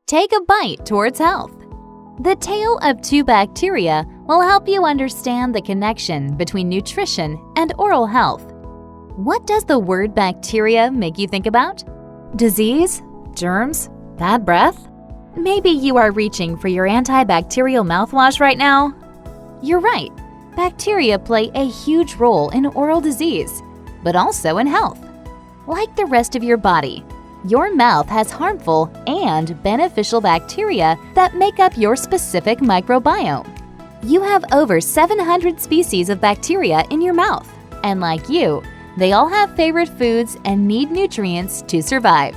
Take a bite towards health. The tale of two bacteria will help you understand the connection between nutrition and oral health. What does the word bacteria make you think about? Disease? Germs? Bad breath? Maybe you are reaching for your antibacterial mouthwash right now? You're right. Bacteria play a huge role in oral disease, but also in health. Like the rest of your body, your mouth has harmful and beneficial bacteria that make up your specific microbiome. You have over 700 species of bacteria in your mouth, and like you, they all have favorite foods and need nutrients to survive.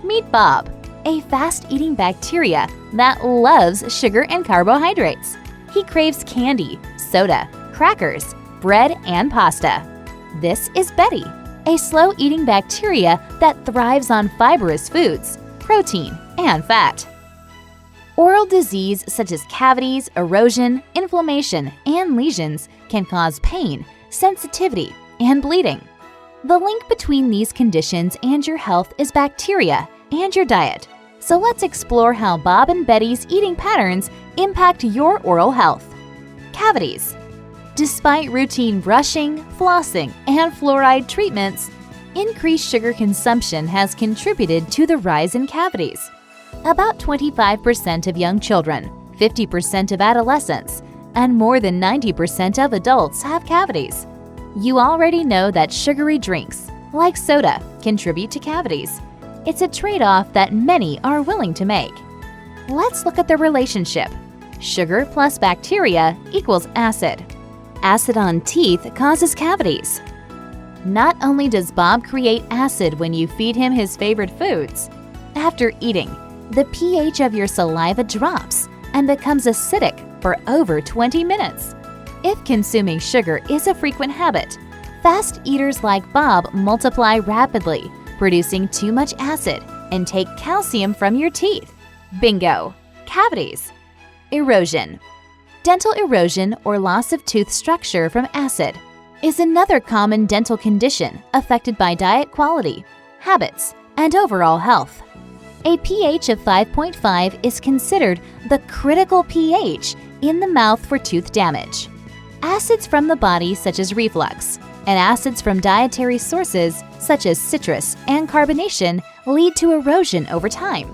Meet Bob, a fast-eating bacteria that loves sugar and carbohydrates. He craves candy, soda, crackers, bread, and pasta. This is Betty, a slow-eating bacteria that thrives on fibrous foods, protein, and fat. Oral disease such as cavities, erosion, inflammation, and lesions can cause pain, sensitivity, and bleeding. The link between these conditions and your health is bacteria and your diet. So let's explore how Bob and Betty's eating patterns impact your oral health. Cavities. Despite routine brushing, flossing, and fluoride treatments, increased sugar consumption has contributed to the rise in cavities. About 25% of young children, 50% of adolescents, and more than 90% of adults have cavities. You already know that sugary drinks, like soda, contribute to cavities. It's a trade-off that many are willing to make. Let's look at the relationship. Sugar plus bacteria equals acid. Acid on teeth causes cavities. Not only does Bob create acid when you feed him his favorite foods, after eating, the pH of your saliva drops and becomes acidic for over 20 minutes. If consuming sugar is a frequent habit, fast eaters like Bob multiply rapidly, producing too much acid and take calcium from your teeth. Bingo! Cavities. Erosion. Dental erosion or loss of tooth structure from acid is another common dental condition affected by diet quality, habits, and overall health. A pH of 5.5 is considered the critical pH in the mouth for tooth damage. Acids from the body such as reflux and acids from dietary sources such as citrus and carbonation lead to erosion over time.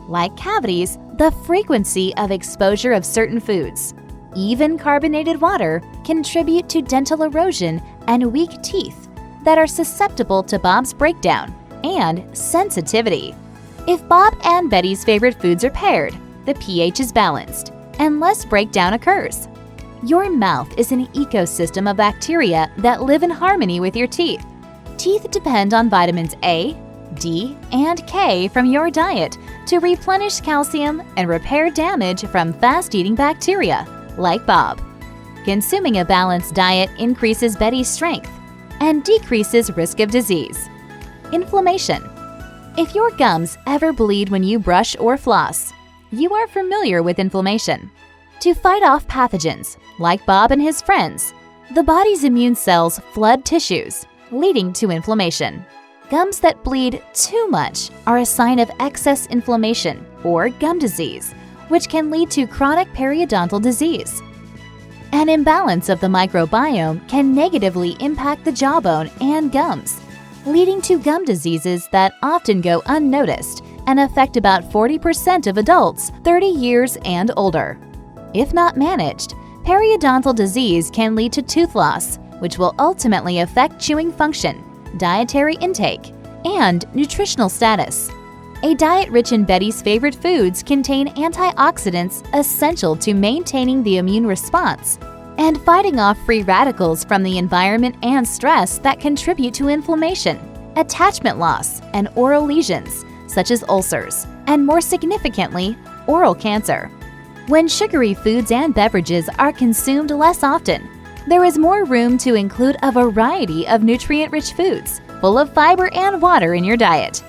Like cavities, the frequency of exposure of certain foods, even carbonated water, contribute to dental erosion and weak teeth that are susceptible to Bob's breakdown and sensitivity. If Bob and Betty's favorite foods are paired, the pH is balanced and less breakdown occurs. Your mouth is an ecosystem of bacteria that live in harmony with your teeth. Teeth depend on vitamins A, D, and K from your diet to replenish calcium and repair damage from fast-eating bacteria, like Bob. Consuming a balanced diet increases Betty's strength and decreases risk of disease. Inflammation. If your gums ever bleed when you brush or floss, you are familiar with inflammation. To fight off pathogens, like Bob and his friends, the body's immune cells flood tissues, leading to inflammation. Gums that bleed too much are a sign of excess inflammation or gum disease, which can lead to chronic periodontal disease. An imbalance of the microbiome can negatively impact the jawbone and gums, leading to gum diseases that often go unnoticed and affect about 40% of adults 30 years and older. If not managed, periodontal disease can lead to tooth loss, which will ultimately affect chewing function, dietary intake, and nutritional status. A diet rich in Betty's favorite foods contain antioxidants essential to maintaining the immune response and fighting off free radicals from the environment and stress that contribute to inflammation, attachment loss, and oral lesions, such as ulcers, and more significantly, oral cancer. When sugary foods and beverages are consumed less often, there is more room to include a variety of nutrient-rich foods full of fiber and water in your diet.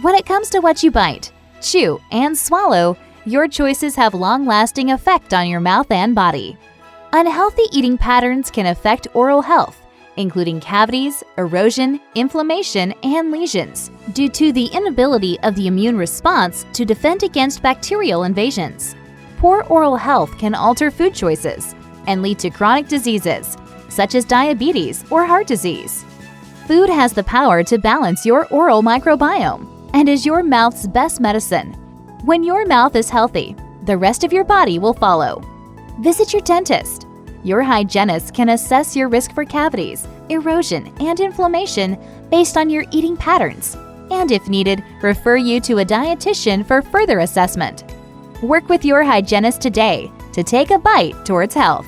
When it comes to what you bite, chew, and swallow, your choices have long-lasting effect on your mouth and body. Unhealthy eating patterns can affect oral health, including cavities, erosion, inflammation, and lesions, due to the inability of the immune response to defend against bacterial invasions. Poor oral health can alter food choices and lead to chronic diseases, such as diabetes or heart disease. Food has the power to balance your oral microbiome and is your mouth's best medicine. When your mouth is healthy, the rest of your body will follow. Visit your dentist. Your hygienist can assess your risk for cavities, erosion, and inflammation based on your eating patterns, and if needed, refer you to a dietitian for further assessment. Work with your hygienist today to take a bite towards health.